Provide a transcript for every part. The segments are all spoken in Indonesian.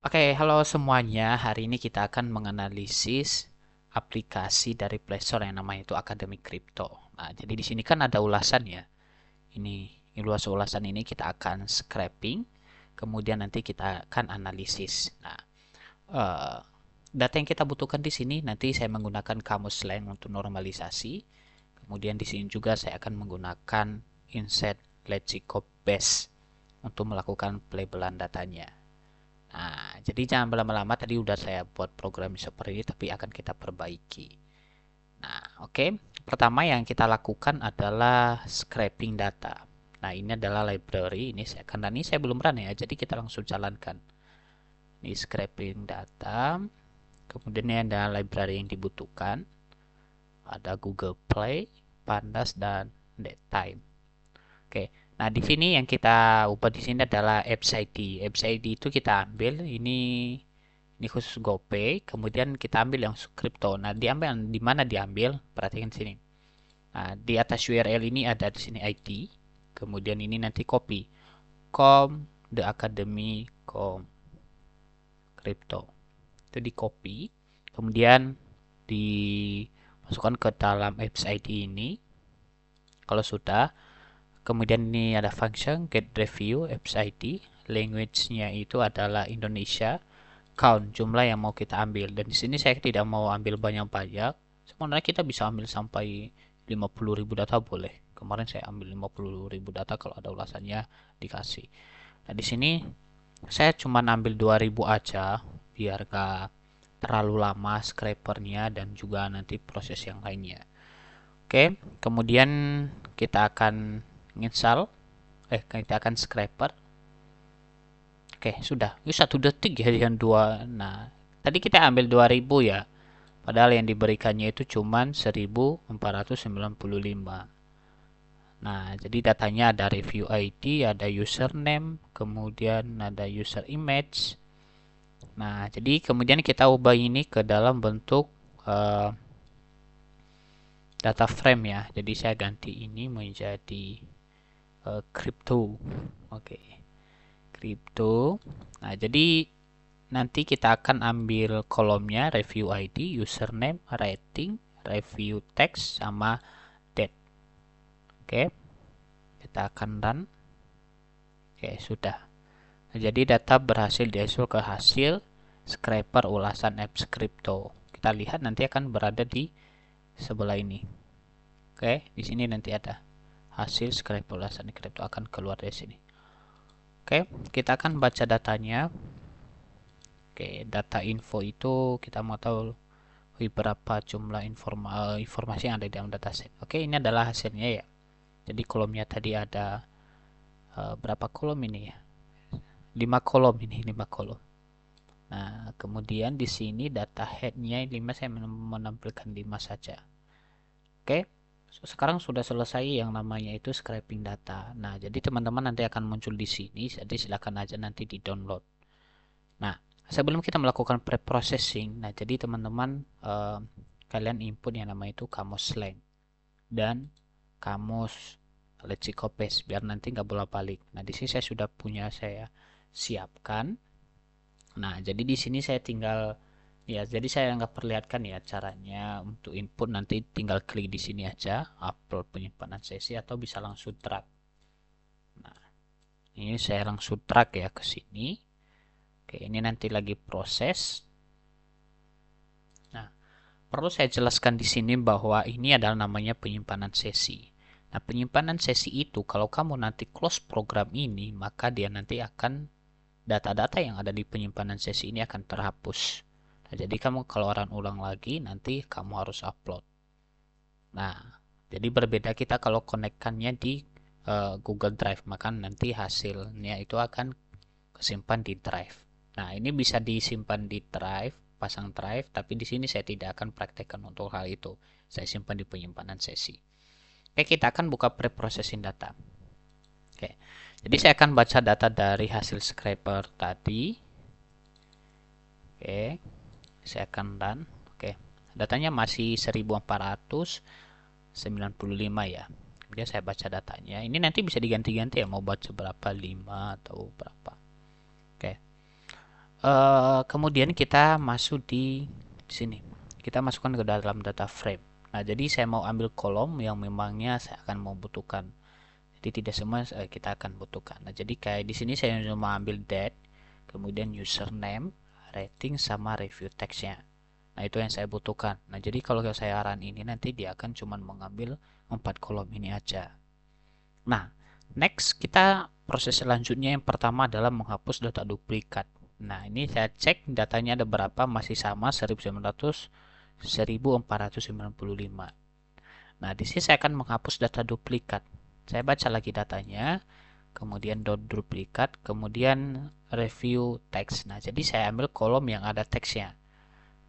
Oke, halo semuanya. Hari ini kita akan menganalisis aplikasi dari Play Store yang namanya itu Academy Crypto. Nah, jadi di sini kan ada ulasan ya. Ini ulasan ini kita akan scraping, kemudian nanti kita akan analisis. Nah, eh, data yang kita butuhkan di sini nanti saya menggunakan kamus slang untuk normalisasi. Kemudian di sini juga saya akan menggunakan insert lexicobase untuk melakukan pelabelan datanya. Nah, jadi jangan berlama-lama, tadi udah saya buat program seperti ini tapi akan kita perbaiki. Nah, oke. Pertama yang kita lakukan adalah scraping data. Nah, ini adalah library. Karena ini saya belum run ya, jadi kita langsung jalankan. Ini scraping data. Kemudian ini ada library yang dibutuhkan. Ada Google Play, Pandas, dan DateTime. Oke. Nah, di sini yang kita ubah di sini adalah Apps ID. Apps ID itu kita ambil ini khusus GoPay, kemudian kita ambil yang kripto. Nah, diambil di mana diambil? Perhatikan sini. Nah, di atas URL ini ada di sini ID. Kemudian ini nanti copy com the academy com crypto. Itu di copy. Kemudian dimasukkan ke dalam apps ID ini. Kalau sudah, kemudian ini ada function get review apps ID. Language-nya itu adalah Indonesia. Count jumlah yang mau kita ambil, dan di sini saya tidak mau ambil banyak-banyak. Sebenarnya kita bisa ambil sampai 50.000 data boleh. Kemarin saya ambil 50.000 data, kalau ada ulasannya dikasih. Nah, di sini saya cuma ambil 2.000 aja biar gak terlalu lama scrapernya dan juga nanti proses yang lainnya. Oke, kemudian kita akan install kita akan scraper. Oke, sudah. Ini 1 detik ya dengan dua. Nah, tadi kita ambil 2.000 ya. Padahal yang diberikannya itu cuma 1.495. Nah, jadi datanya ada review ID, ada username, kemudian ada user image. Nah, jadi kemudian kita ubah ini ke dalam bentuk uh, data frame ya. Jadi saya ganti ini menjadi crypto. Oke, crypto. Nah, jadi nanti kita akan ambil kolomnya review ID, username, rating, review text, sama date. Oke, kita akan run. Oke, sudah. Nah, jadi data berhasil dihasil ke hasil scraper ulasan apps crypto. Kita lihat nanti akan berada di sebelah ini. Oke, di sini nanti ada hasil scraper ulasan crypto akan keluar dari sini. Oke, kita akan baca datanya. Oke, data info itu kita mau tahu berapa jumlah informasi yang ada di dalam dataset. Oke, ini adalah hasilnya ya. Jadi kolomnya tadi ada berapa kolom ini ya? 5 kolom ini, 5 kolom. Nah, kemudian di sini data headnya 5, saya menampilkan 5 saja. Oke, sekarang sudah selesai yang namanya itu scraping data. Nah, jadi teman-teman nanti akan muncul di sini, jadi silakan aja nanti di download. Nah, sebelum kita melakukan pre-processing, nah jadi teman-teman kalian input yang namanya itu kamus slang dan kamus lexicopes biar nanti nggak bolak-balik. Nah, di sini saya sudah punya, saya siapkan. Nah, jadi di sini saya tinggal ya, jadi saya nggak perlihatkan ya caranya untuk input, nanti tinggal klik di sini aja, upload penyimpanan sesi, atau bisa langsung drag. Nah, ini saya langsung drag ya ke sini. Oke, ini nanti lagi proses. Nah, perlu saya jelaskan di sini bahwa ini adalah namanya penyimpanan sesi. Nah, penyimpanan sesi itu kalau kamu nanti close program ini, maka dia nanti akan data-data yang ada di penyimpanan sesi ini akan terhapus. Nah, jadi kamu kalau orang ulang lagi, nanti kamu harus upload. Nah, jadi berbeda kita kalau konekkannya di Google Drive, maka nanti hasilnya itu akan kesimpan di Drive. Nah, ini bisa disimpan di Drive, pasang Drive, tapi di sini saya tidak akan praktekkan untuk hal itu. Saya simpan di penyimpanan sesi. Oke, kita akan buka pre-processing data. Oke, jadi saya akan baca data dari hasil scraper tadi. Oke, saya akan run. Oke, datanya masih 1495 ya. Kemudian saya baca datanya. Ini nanti bisa diganti-ganti ya, mau baca berapa, 5 atau berapa. Oke. Kemudian kita masuk di sini. Kita masukkan ke dalam data frame. Nah, jadi saya mau ambil kolom yang memangnya saya akan membutuhkan. Jadi tidak semua kita akan butuhkan. Nah, jadi kayak di sini saya cuma ambil date, kemudian username, rating sama review textnya. Nah, itu yang saya butuhkan. Nah, jadi kalau saya run ini nanti dia akan cuma mengambil 4 kolom ini aja. Nah, next kita proses selanjutnya yang pertama adalah menghapus data duplikat. Nah, ini saya cek datanya ada berapa, masih sama 1900 1495. Nah, di sini saya akan menghapus data duplikat. Saya baca lagi datanya, kemudian dot duplikat, kemudian review text. Nah, jadi saya ambil kolom yang ada teksnya.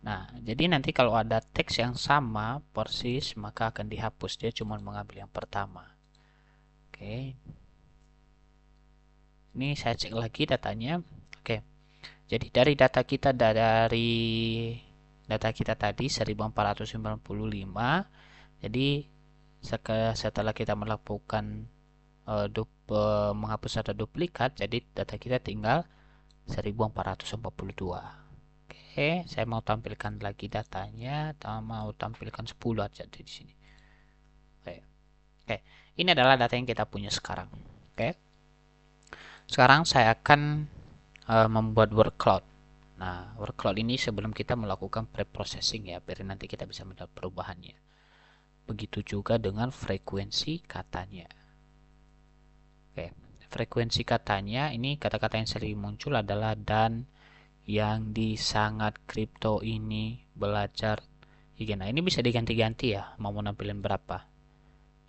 Nah, jadi nanti kalau ada teks yang sama persis, maka akan dihapus. Dia cuma mengambil yang pertama. Oke. Ini saya cek lagi datanya. Oke. Jadi dari data kita tadi 1495. Jadi setelah kita melakukan menghapus data duplikat, jadi data kita tinggal 1442. Oke, saya mau tampilkan lagi datanya, mau tampilkan 10 aja di sini. Oke. Ini adalah data yang kita punya sekarang. Oke. Sekarang saya akan membuat word cloud. Nah, word cloud ini sebelum kita melakukan pre-processing ya, biar nanti kita bisa melihat perubahannya. Begitu juga dengan frekuensi katanya. Oke, frekuensi katanya ini kata-kata yang sering muncul adalah dan yang di sangat kripto ini belajar. Nah, ini bisa diganti-ganti ya, mau nampilin berapa.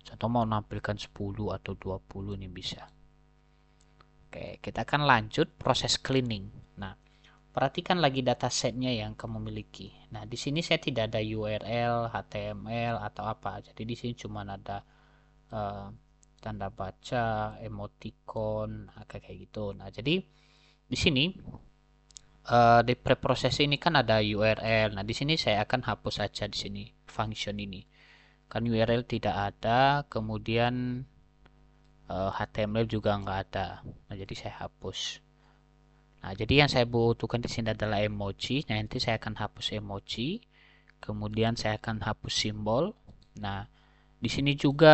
Contoh mau nampilkan 10 atau 20 ini bisa. Oke, kita akan lanjut proses cleaning. Nah, perhatikan lagi datasetnya yang kamu miliki. Nah, di sini saya tidak ada URL, HTML atau apa. Jadi di sini cuma ada tanda baca, emoticon, kayak gitu. Nah, jadi di sini di preproses ini kan ada URL. Nah, di sini saya akan hapus saja di sini function ini. Kan URL tidak ada, kemudian HTML juga nggak ada. Nah, jadi saya hapus. Nah, jadi yang saya butuhkan di sini adalah emoji. Nah, nanti saya akan hapus emoji. Kemudian saya akan hapus simbol. Nah, di sini juga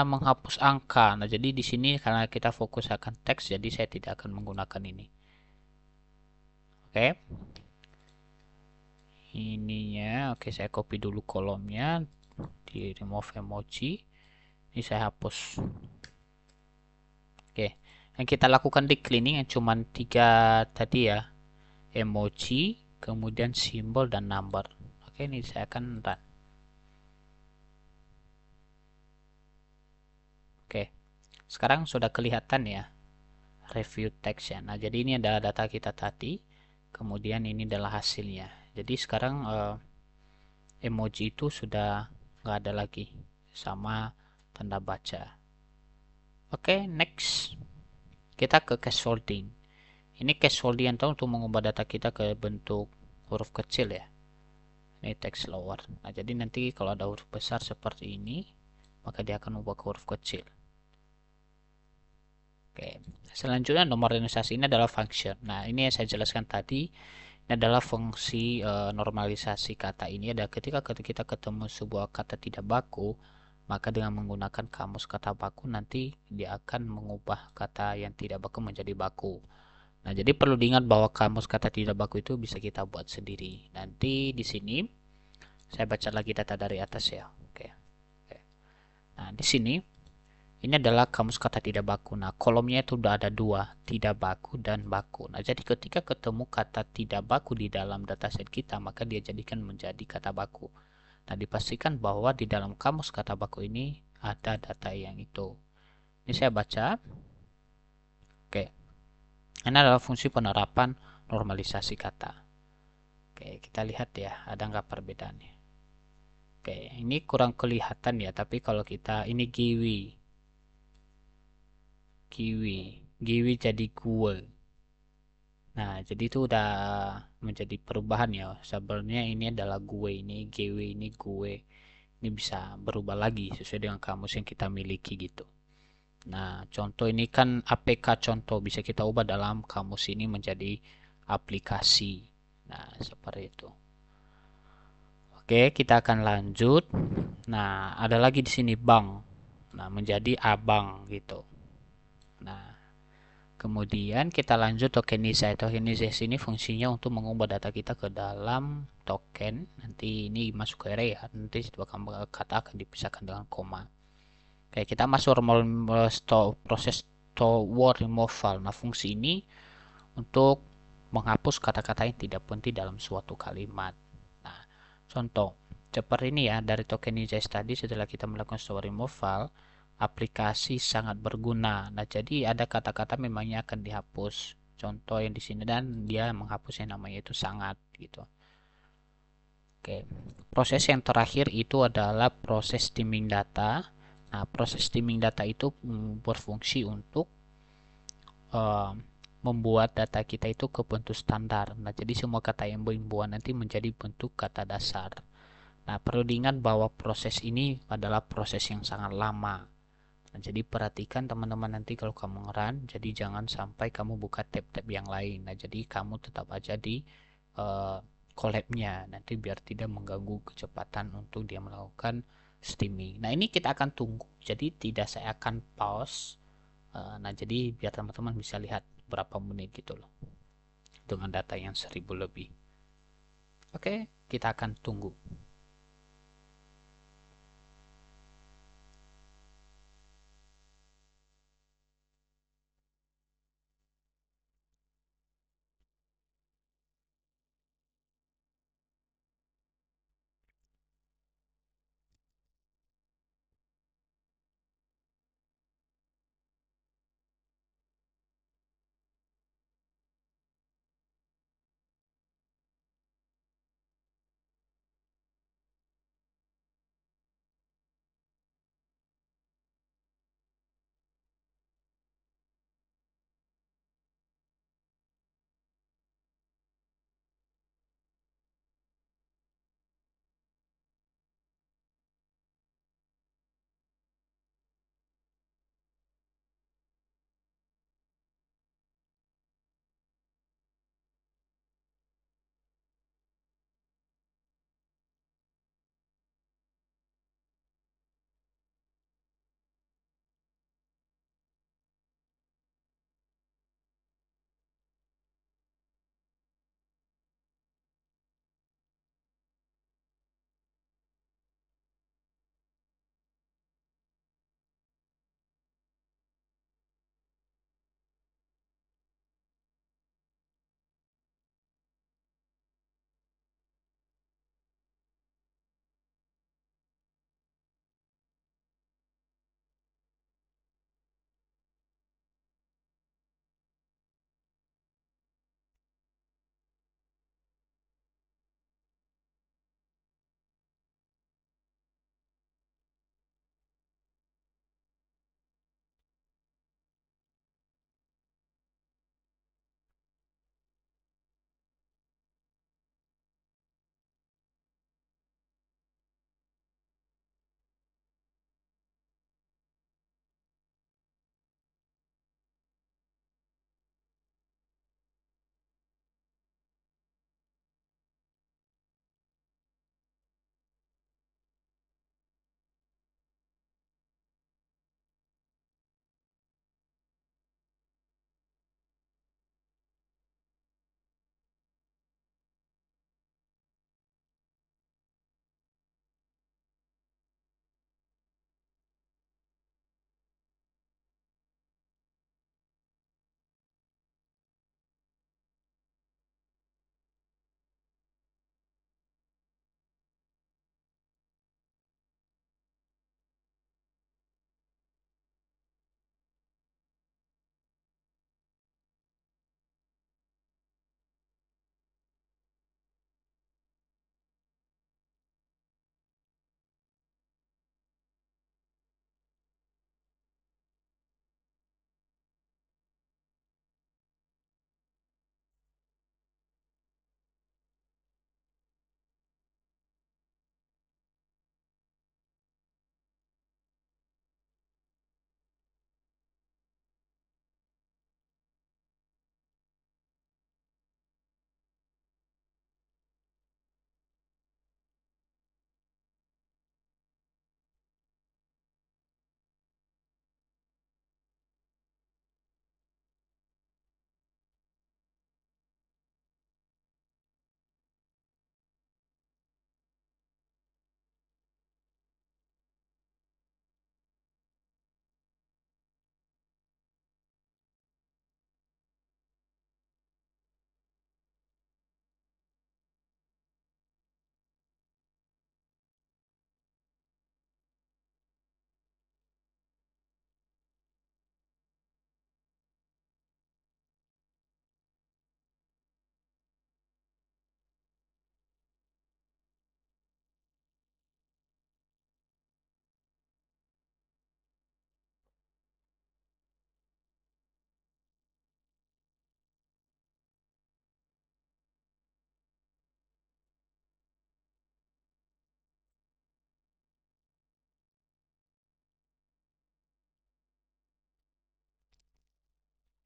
menghapus angka. Nah, jadi di sini karena kita fokus akan teks, jadi saya tidak akan menggunakan ini. Oke. Ininya, oke, saya copy dulu kolomnya di remove emoji. Ini saya hapus. Oke, yang kita lakukan di cleaning yang cuma 3 tadi ya, emoji, kemudian simbol dan number. Oke, ini saya akan run. Oke, sekarang sudah kelihatan ya review text ya. Nah, jadi ini adalah data kita tadi, kemudian ini adalah hasilnya. Jadi sekarang emoji itu sudah nggak ada lagi sama tanda baca. Oke, next kita ke case folding. Ini case folding untuk mengubah data kita ke bentuk huruf kecil ya. Ini text lower. Nah, jadi nanti kalau ada huruf besar seperti ini, maka dia akan ubah ke huruf kecil. Oke, selanjutnya nomor normalisasi ini adalah function. Nah, ini yang saya jelaskan tadi. Ini adalah fungsi normalisasi kata ini. Ada ketika kita ketemu sebuah kata tidak baku, maka dengan menggunakan kamus kata baku nanti dia akan mengubah kata yang tidak baku menjadi baku. Nah, jadi perlu diingat bahwa kamus kata tidak baku itu bisa kita buat sendiri. Nanti di sini saya baca lagi data dari atas ya. Oke. Nah, di sini ini adalah kamus kata tidak baku. Nah, kolomnya itu sudah ada 2, tidak baku dan baku. Nah, jadi ketika ketemu kata tidak baku di dalam dataset kita, maka dia jadikan menjadi kata baku. Nah, dipastikan bahwa di dalam kamus kata baku ini ada data yang itu. Ini saya baca. Oke. Ini adalah fungsi penerapan normalisasi kata. Oke, kita lihat ya, ada nggak perbedaannya. Oke, ini kurang kelihatan ya, tapi kalau kita, ini giwi jadi gue. Nah, jadi itu udah menjadi perubahan ya. Sebenarnya ini adalah gue, ini giwi, ini gue. Ini bisa berubah lagi sesuai dengan kamus yang kita miliki gitu. Nah, contoh ini kan APK contoh bisa kita ubah dalam kamus ini menjadi aplikasi. Nah, seperti itu. Oke, kita akan lanjut. Nah, ada lagi di sini bank. Nah, menjadi abang gitu. Nah, kemudian kita lanjut tokenisasi. Tokenisasi ini fungsinya untuk mengubah data kita ke dalam token. Nanti ini masuk ke array ya. Nanti kata akan dipisahkan dengan koma. Oke, kita masuk proses word removal. Nah, fungsi ini untuk menghapus kata-kata yang tidak penting dalam suatu kalimat. Nah, contoh seperti ini ya, dari tokenization tadi setelah kita melakukan store removal, aplikasi sangat berguna. Nah, jadi ada kata-kata memangnya akan dihapus. Contoh yang di sini dan dia menghapus yang namanya itu sangat gitu. Oke. Proses yang terakhir itu adalah proses steaming data. Nah, proses steaming data itu berfungsi untuk uh, membuat data kita itu ke bentuk standar. Nah, jadi semua kata yang dibuat nanti menjadi bentuk kata dasar. Nah, perlu diingat bahwa proses ini adalah proses yang sangat lama. Nah, jadi perhatikan teman-teman nanti kalau kamu ngeran, jadi jangan sampai kamu buka tab-tab yang lain. Nah, jadi kamu tetap aja di uh, collab-nya nanti biar tidak mengganggu kecepatan untuk dia melakukan streaming. Nah, ini kita akan tunggu. Jadi tidak saya akan pause. Nah, jadi biar teman-teman bisa lihat berapa menit gitu loh. Dengan data yang 1000 lebih. Oke, kita akan tunggu.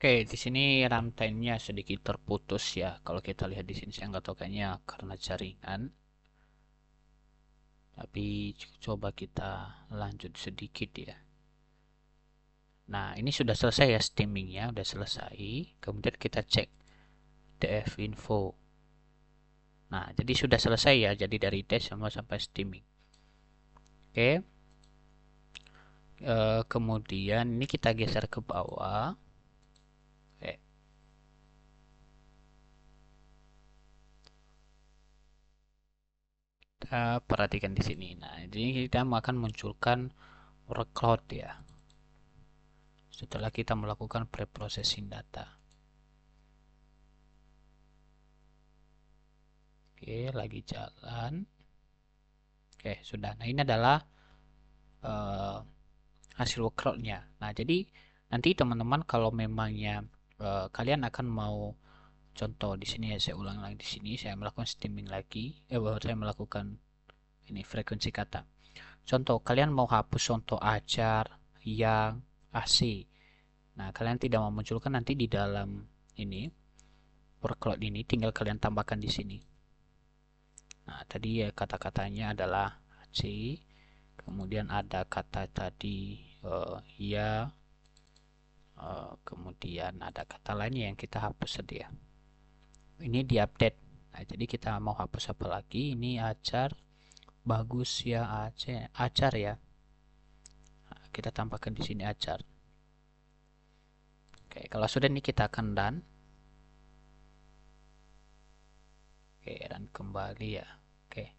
Oke, di sini runtime-nya sedikit terputus ya. Kalau kita lihat di sini, saya nggak tahu kayaknya karena jaringan. Tapi coba kita lanjut sedikit ya. Nah, ini sudah selesai ya steamingnya, udah selesai. Kemudian kita cek df info. Nah, jadi sudah selesai ya. Jadi dari test semua sampai steaming. Oke. Kemudian ini kita geser ke bawah. Oke. Kita perhatikan di sini. Nah, jadi kita akan munculkan workload ya. Setelah kita melakukan preprocessing data. Oke, lagi jalan. Oke, sudah. Nah, ini adalah hasil workload-nya. Nah, jadi nanti teman-teman kalau memangnya kalian akan mau contoh di sini ya, saya ulang lagi di sini, saya melakukan steaming lagi, saya melakukan ini frekuensi kata. Contoh, kalian mau hapus contoh ajar, yang, AC. Nah, kalian tidak mau munculkan nanti di dalam ini workload ini, tinggal kalian tambahkan di sini. Nah, tadi ya kata-katanya adalah AC, kemudian ada kata tadi ya, kemudian ada kata lainnya yang kita hapus tadi ya. Ini diupdate. Nah, jadi kita mau hapus apa lagi? Ini ajar, bagus ya, ajar ya. Nah, kita tambahkan di sini ajar. Oke, kalau sudah ini kita akan done. Oke, dan kembali ya. Oke,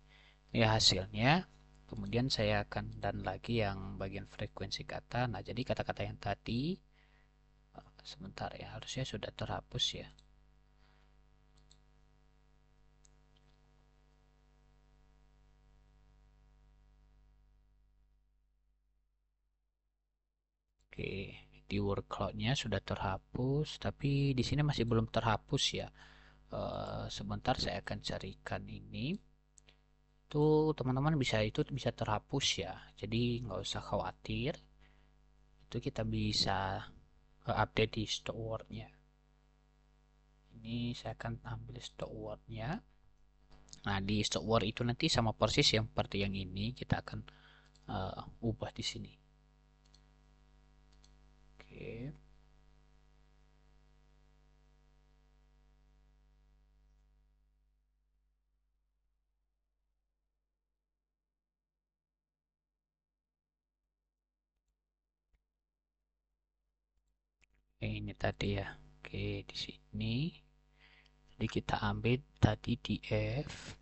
ini hasilnya. Kemudian saya akan done lagi yang bagian frekuensi kata. Nah, jadi kata-kata yang tadi sebentar ya, harusnya sudah terhapus ya. Oke, di workload-nya sudah terhapus, tapi di sini masih belum terhapus ya. Sebentar saya akan carikan ini. Itu teman-teman bisa terhapus ya. Jadi nggak usah khawatir. Itu kita bisa update di stock word-nya. Ini saya akan ambil stock word-nya. Nah, di stock word itu nanti sama persis yang seperti yang ini kita akan ubah di sini. Oke. Ini tadi ya. Oke, di sini. Jadi kita ambil tadi di F.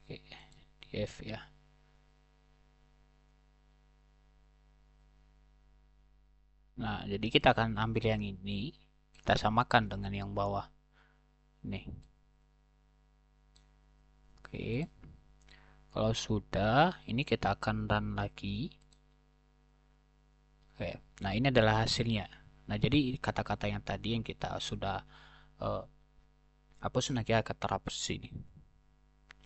Oke, di F ya. Nah, jadi kita akan ambil yang ini, kita samakan dengan yang bawah. Nih. Oke. Kalau sudah, ini kita akan run lagi. Oke. Nah, ini adalah hasilnya. Nah, jadi kata-kata yang tadi yang kita sudah hapus, nanti akan terhapus sini.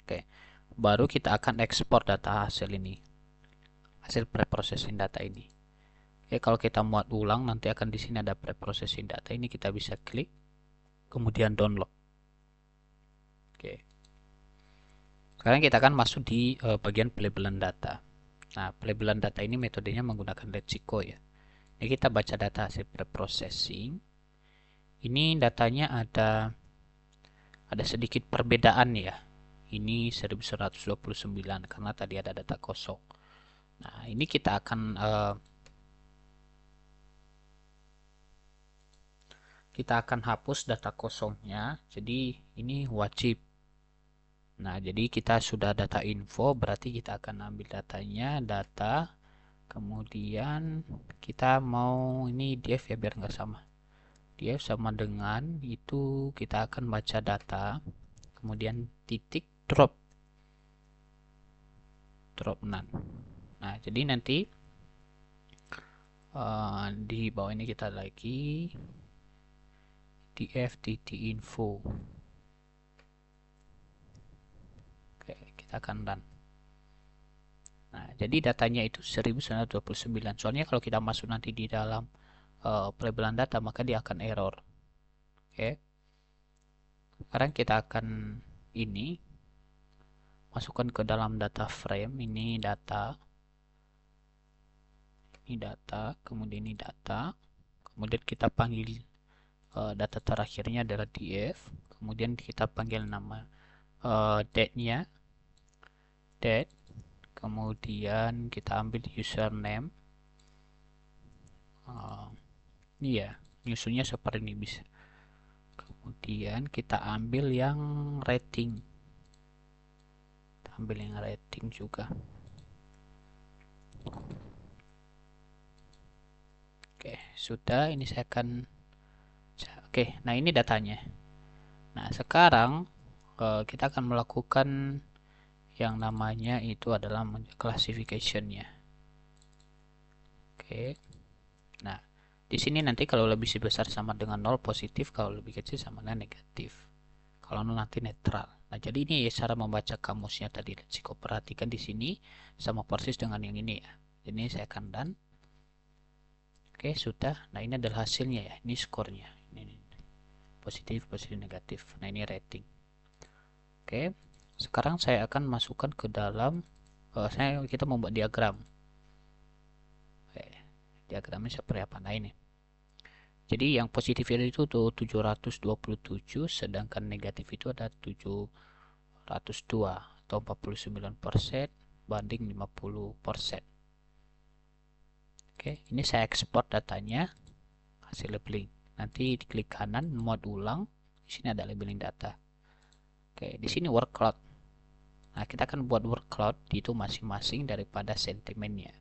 Oke. Baru kita akan ekspor data hasil ini. Hasil preprocessing data ini. Oke, kalau kita muat ulang, nanti akan di sini ada preprocessing data. Ini kita bisa klik, kemudian download. Oke. Sekarang kita akan masuk di bagian pelabelan data. Nah, pelabelan data ini metodenya menggunakan Lexico ya. Ini kita baca data hasil preprocessing. Ini datanya ada sedikit perbedaan ya. Ini 1129 karena tadi ada data kosong. Nah, ini kita akan hapus data kosongnya. Jadi ini wajib. Nah, jadi kita sudah data info, berarti kita akan ambil datanya, data, kemudian kita mau ini df ya biar nggak sama. Df sama dengan itu kita akan baca data, kemudian titik drop none. Nah, jadi nanti di bawah ini kita lagi df titik info. Oke, kita akan run. Nah, jadi datanya itu 1929. Soalnya kalau kita masuk nanti di dalam pelabelan data, maka dia akan error. Oke. Sekarang kita akan ini masukkan ke dalam data frame. Ini data, kemudian ini data. Kemudian kita panggil data terakhirnya adalah df. Kemudian kita panggil nama date-nya, date. Kemudian kita ambil username. Ini ya, nyusunnya seperti ini bisa. Kemudian kita ambil yang rating. Kita ambil yang rating juga. Oke, sudah. Ini saya akan. Oke, nah ini datanya. Nah, sekarang kita akan melakukan yang namanya itu adalah classification-nya. Oke. Nah, di sini nanti kalau lebih besar sama dengan 0 positif, kalau lebih kecil sama dengan negatif. Kalau 0 nanti netral. Nah, jadi ini ya cara membaca kamusnya tadi. Kau perhatikan di sini sama persis dengan yang ini ya. Jadi saya akan done. Oke, sudah. Nah, ini adalah hasilnya ya. Ini skornya. Ini positif, positif, negatif. Nah, ini rating. Oke. Sekarang saya akan masukkan ke dalam kita membuat diagram. Oke. Diagramnya seperti apa? Nah, ini. Jadi yang positif itu tuh 727, sedangkan negatif itu ada 702 atau 49% banding 50%. Oke, ini saya ekspor datanya hasil labeling. Nanti diklik kanan mode ulang. Di sini ada labeling data. Oke, di sini word cloud. Nah, kita akan buat word cloud itu masing-masing daripada sentimennya.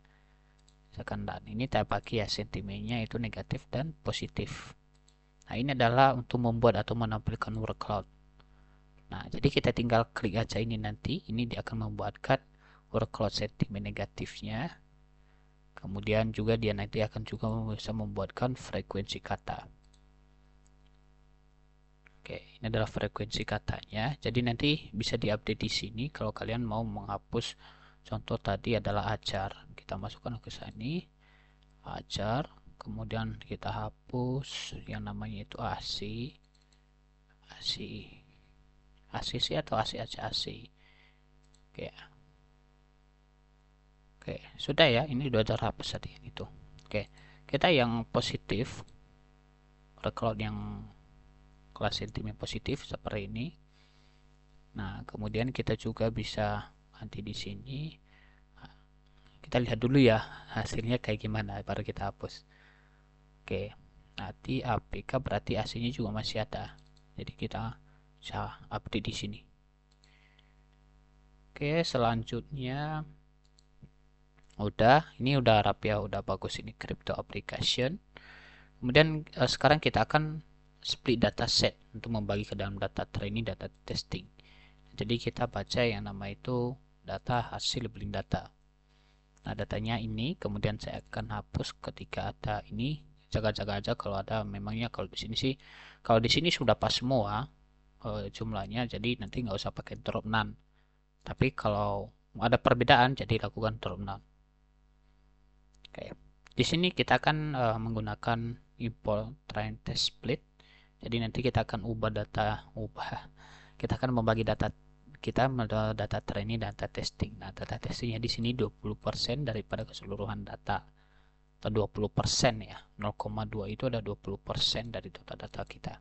Misalkan dan ini saya pakai ya sentimennya itu negatif dan positif. Nah, ini adalah untuk membuat atau menampilkan word cloud. Nah, jadi kita tinggal klik aja ini nanti. Ini dia akan membuatkan word cloud sentimen negatifnya. Kemudian juga dia nanti akan juga bisa membuatkan frekuensi kata. Oke, ini adalah frekuensi katanya. Jadi nanti bisa diupdate di sini kalau kalian mau menghapus. Contoh tadi adalah ajar. Kita masukkan ke sini. Ajar. Kemudian kita hapus yang namanya itu AC. ACC atau AC aja AC. Oke. Oke, sudah ya. Ini sudah terhapus tadi itu. Oke. Kita yang positif. Cloud yang kelas sentimen positif seperti ini. Nah, kemudian kita juga bisa nanti di sini kita lihat dulu ya hasilnya kayak gimana baru kita hapus. Oke, nanti APK berarti AC-nya juga masih ada. Jadi kita bisa update di sini. Oke, selanjutnya ini udah rapi ya, udah bagus ini crypto application. Kemudian sekarang kita akan split data set untuk membagi ke dalam data training, data testing. Jadi kita baca yang nama itu data hasil labeling data. Nah, datanya ini, kemudian saya akan hapus ketika ada ini. Jaga-jaga aja kalau ada, memangnya kalau di sini sih, kalau di sini sudah pas semua jumlahnya, jadi nanti nggak usah pakai drop none. Tapi kalau ada perbedaan, jadi lakukan drop none. Oke, di sini kita akan menggunakan import train test split. Jadi nanti kita akan kita akan membagi data kita data training dan data testing. Nah, data testingnya di sini 20% daripada keseluruhan data atau 20% ya. 0,2 itu ada 20% dari total data kita.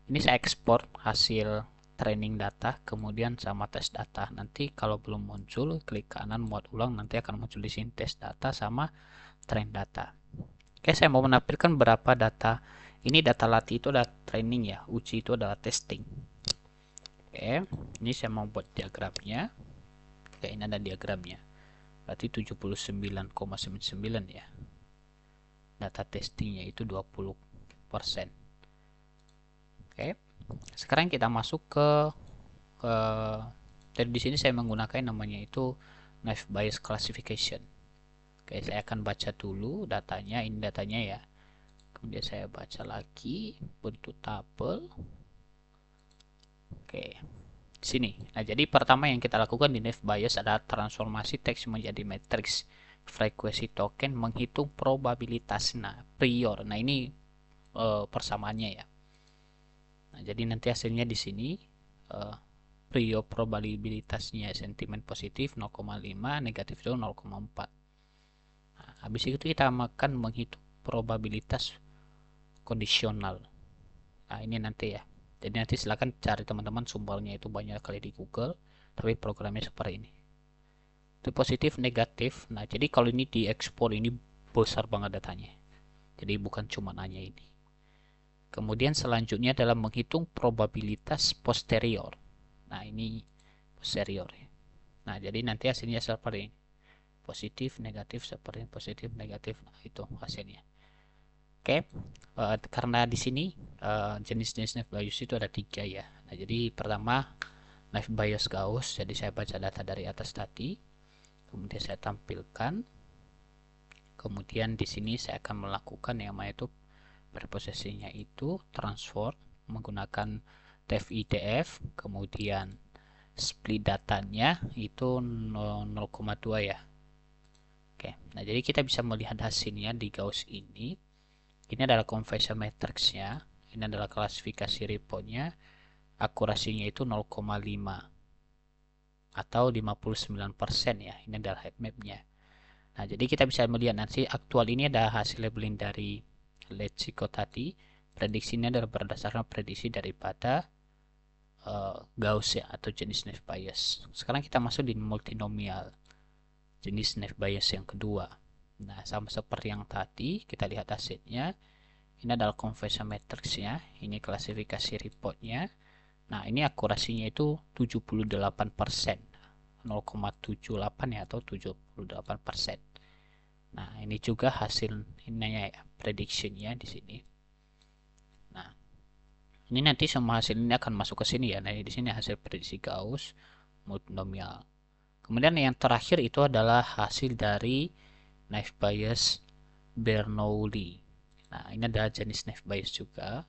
Ini saya ekspor hasil training data kemudian sama tes data. Nanti kalau belum muncul klik kanan muat ulang, nanti akan muncul di sini tes data sama train data. Oke, saya mau menampilkan berapa data. Ini data latih itu adalah training ya, uji itu adalah testing. Oke, ini saya mau buat diagramnya. Oke, ini ada diagramnya. Berarti 79,99 ya. Data testingnya itu 20%. Oke, sekarang kita masuk ke dari di sini saya menggunakan namanya itu naive Bayes classification. Oke, saya akan baca dulu datanya. Ini datanya ya. Kemudian saya baca lagi bentuk tabel. Oke, di sini. Nah, jadi pertama yang kita lakukan di Naive Bayes adalah transformasi teks menjadi matriks frekuensi token menghitung probabilitas. Nah, prior. Nah, ini persamaannya ya. Nah, jadi nanti hasilnya di sini prior probabilitasnya sentimen positif 0,5, negatif itu 0,4. Nah, habis itu kita akan menghitung probabilitas kondisional. Nah, ini nanti ya. Jadi nanti silahkan cari teman-teman sumbernya, itu banyak kali di Google, tapi programnya seperti ini. Itu positif, negatif. Nah, jadi kalau ini diekspor ini besar banget datanya. Jadi bukan cuma hanya ini. Kemudian selanjutnya adalah menghitung probabilitas posterior. Nah, ini posterior. Nah, jadi nanti hasilnya seperti ini. Positif, negatif, seperti ini. Positif, negatif. Nah, itu hasilnya. Oke, karena di sini jenis-jenis Naive Bayes itu ada 3 ya. Nah, jadi pertama Naive Bayes Gauss. Jadi saya baca data dari atas tadi, kemudian saya tampilkan. Kemudian di sini saya akan melakukan yang namanya itu preposisinya itu transform menggunakan TF-IDF, kemudian split datanya itu 0,2 ya. Oke, nah jadi kita bisa melihat hasilnya di Gauss ini. Ini adalah conversion matrixnya, ini adalah klasifikasi reportnya, akurasinya itu 0,5 atau 59% ya. Ini adalah heat mapnya. Nah, jadi kita bisa melihat nanti aktual ini ada hasil labeling dari Lexico tadi. Prediksinya adalah berdasarkan prediksi daripada Gauss ya, atau jenis Naive Bayes. Sekarang kita masuk di multinomial, jenis Naive Bayes yang kedua. Nah, sama seperti yang tadi, kita lihat hasilnya. Ini adalah conversion matrixnya, ini klasifikasi reportnya. Nah, ini akurasinya itu 78%, 0,78 ya, atau 78%. Nah, ini juga hasil ininya ya, prediction-nya di sini. Nah, ini nanti semua hasil ini akan masuk ke sini ya. Nah, di sini hasil prediksi Gauss multinomial. Kemudian yang terakhir itu adalah hasil dari Naive Bayes Bernoulli. Nah, ini ada jenis Naive Bayes juga.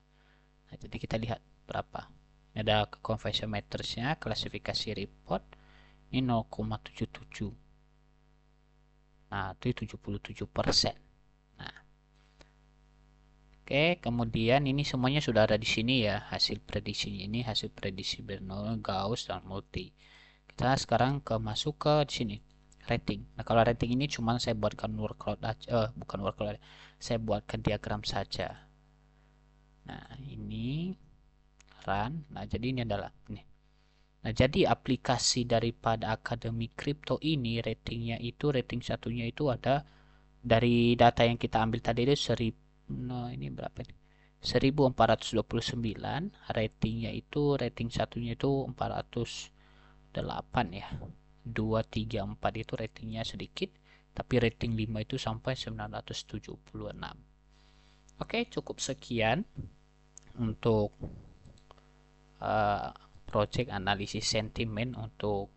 Nah, jadi kita lihat berapa. Ini ada conversion matrixnya, klasifikasi report. Ini 0,77. Nah, itu 77%. Nah, oke, kemudian ini semuanya sudah ada di sini ya, hasil prediksinya. Ini hasil prediksi Bernoulli, Gauss, dan multi. Kita sekarang masuk ke sini, rating. Nah, kalau rating ini cuma saya buatkan workload aja, bukan workload, saya buatkan diagram saja. Nah, ini run. Nah, jadi ini adalah ini. Nah, jadi aplikasi daripada Akademi Kripto ini ratingnya itu, rating satunya itu ada dari data yang kita ambil tadi itu 1000. Nah, ini berapa ini? 1429. Ratingnya itu, rating satunya itu 408 ya. 2, 3, 4 itu ratingnya sedikit, tapi rating 5 itu sampai 976. Oke, cukup sekian untuk project analisis sentimen untuk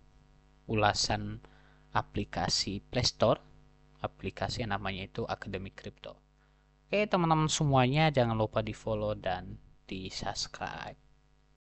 ulasan aplikasi Playstore, aplikasi yang namanya itu Akademi Kripto. Oke, teman-teman semuanya, jangan lupa di follow dan di subscribe.